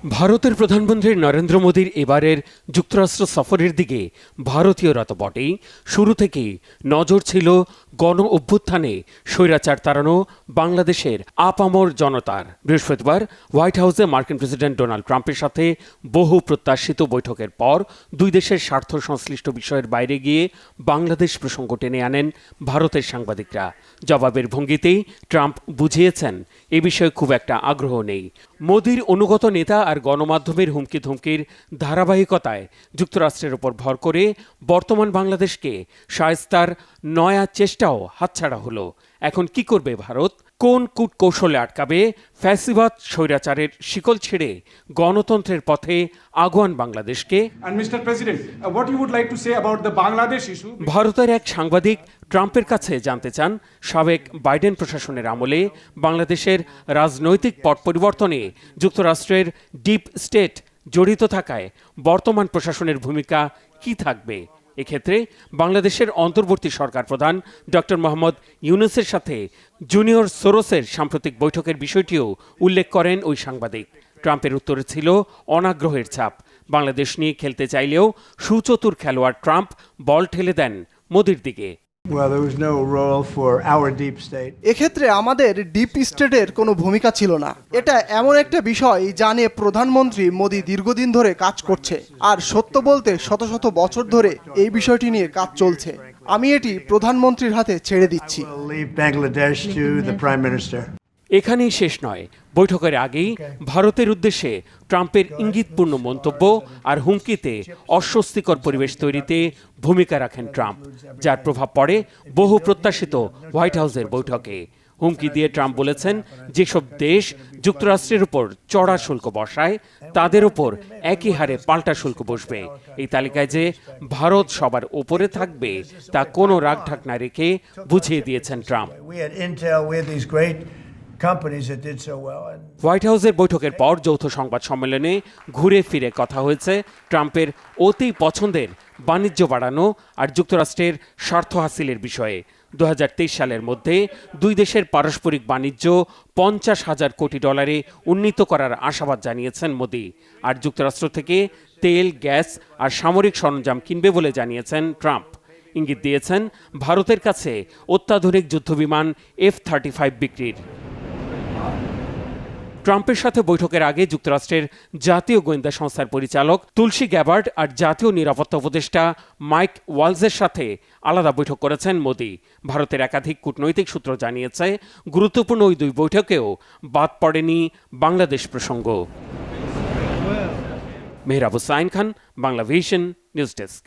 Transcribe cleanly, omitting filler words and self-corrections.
ভারতের প্রধানমন্ত্রী নরেন্দ্র মোদীর এবারের যুক্তরাষ্ট্র সফরের দিকে ভারতীয়রা তো বটেই, শুরু থেকেই নজর ছিল গণ অভ্যুত্থানে স্বৈরাচার তাড়ানো বাংলাদেশের আপামর জনতার। বৃহস্পতিবার হোয়াইট হাউসে মার্কিন প্রেসিডেন্ট ডোনাল্ড ট্রাম্পের সাথে বহু প্রত্যাশিত বৈঠকের পর দুই দেশের স্বার্থ সংশ্লিষ্ট বিষয়ের বাইরে গিয়ে বাংলাদেশ প্রসঙ্গ টেনে আনেন ভারতের সাংবাদিকরা। জবাবের ভঙ্গিতেই ট্রাম্প বুঝিয়েছেন এ বিষয়ে খুব একটা আগ্রহ নেই। মোদীর অনুগত নেতা আর গণমাধ্যমের হুমকি ধমকির ধারাবাহিকতায় যুক্তরাষ্ট্রের উপর ভর করে বর্তমান বাংলাদেশকে শায়েস্তার নয়া চেষ্টাও হাতছাড়া হলো। এখন কি করবে ভারত? কোন কূটকৌশলে আটকাবে ফ্যাসিবাদ স্বৈরাচারের শিকল ছেড়ে গণতন্ত্রের পথে আগুয়ান বাংলাদেশকে? ভারতের এক সাংবাদিক ট্রাম্পের কাছে জানতে চান, সাবেক বাইডেন প্রশাসনের আমলে বাংলাদেশের রাজনৈতিক পট পরিবর্তনে যুক্তরাষ্ট্রের ডিপ স্টেট জড়িত থাকায় বর্তমান প্রশাসনের ভূমিকা কি থাকবে। এক্ষেত্রে বাংলাদেশের অন্তর্বর্তী সরকার প্রধান ডক্টর মোহাম্মদ ইউনূসের সাথে জুনিয়র সোরসের সাম্প্রতিক বৈঠকের বিষয়টিও উল্লেখ করেন ওই সাংবাদিক। ট্রাম্পের উত্তরে ছিল অনাগ্রহের ছাপ। বাংলাদেশ নিয়ে খেলতে চাইলেও সুচতুর খেলোয়াড় ট্রাম্প বল ঠেলে দেন মোদির দিকে। এক্ষেত্রে আমাদের ডিপ স্টেটের কোনো ভূমিকা ছিল না। এটা এমন একটা বিষয় যা নিয়ে প্রধানমন্ত্রী মোদি দীর্ঘদিন ধরে কাজ করছে, আর সত্য বলতে শত শত বছর ধরে এই বিষয়টি নিয়ে কাজ চলছে। আমি এটি প্রধানমন্ত্রীর হাতে ছেড়ে দিচ্ছি। এখানেই শেষ নয়। বৈঠকের আগেই ভারতের উদ্দেশ্যে ট্রাম্পের ইঙ্গিতপূর্ণ মন্তব্য আর হুমকিতে অস্বস্তিকর পরিবেশ তৈরিতে ভূমিকা রাখেন ট্রাম্প, যার প্রভাব পড়ে বহু প্রত্যাশিত হোয়াইট হাউসের বৈঠকে। হুমকি দিয়ে ট্রাম্প বলেছেন, যেসব দেশ যুক্তরাষ্ট্রের উপর চড়া শুল্ক বসায় তাদের উপর একই হারে পাল্টা শুল্ক বসবে। এই তালিকায় যে ভারত সবার উপরে থাকবে তা কোনো রাগঢাক না রেখে বুঝিয়ে দিয়েছেন ট্রাম্প। হোয়াইট হাউসের বৈঠকের পর যৌথ সংবাদ সম্মেলনে ঘুরে ফিরে কথা হয়েছে ট্রাম্পের অতি পছন্দের বাণিজ্য বাড়ানো আর যুক্তরাষ্ট্রের স্বার্থ হাসিলের বিষয়ে। 2023 সালের মধ্যে দুই দেশের পারস্পরিক বাণিজ্য $50,000 কোটি উন্নীত করার আশাবাদ জানিয়েছেন মোদি। আর যুক্তরাষ্ট্র থেকে তেল, গ্যাস আর সামরিক সরঞ্জাম কিনবে বলে জানিয়েছেন ট্রাম্প। ইঙ্গিত দিয়েছেন ভারতের কাছে অত্যাধুনিক যুদ্ধবিমান F-35 বিক্রির। ট্রাম্পের সাথে বৈঠকের আগে যুক্তরাষ্ট্রের জাতীয় গোয়েন্দা সংস্থার পরিচালক তুলসী গ্যাবার্ড আর জাতীয় নিরাপত্তা উপদেষ্টা মাইক ওয়ালজের সাথে আলাদা বৈঠক করেছেন মোদি। ভারতের একাধিক কূটনৈতিক সূত্র জানিয়েছে, গুরুত্বপূর্ণ ওই দুই বৈঠকেও বাদ পড়েনি বাংলাদেশ প্রসঙ্গ। Mehrab Hussain Khan, Bangla vision, news desk.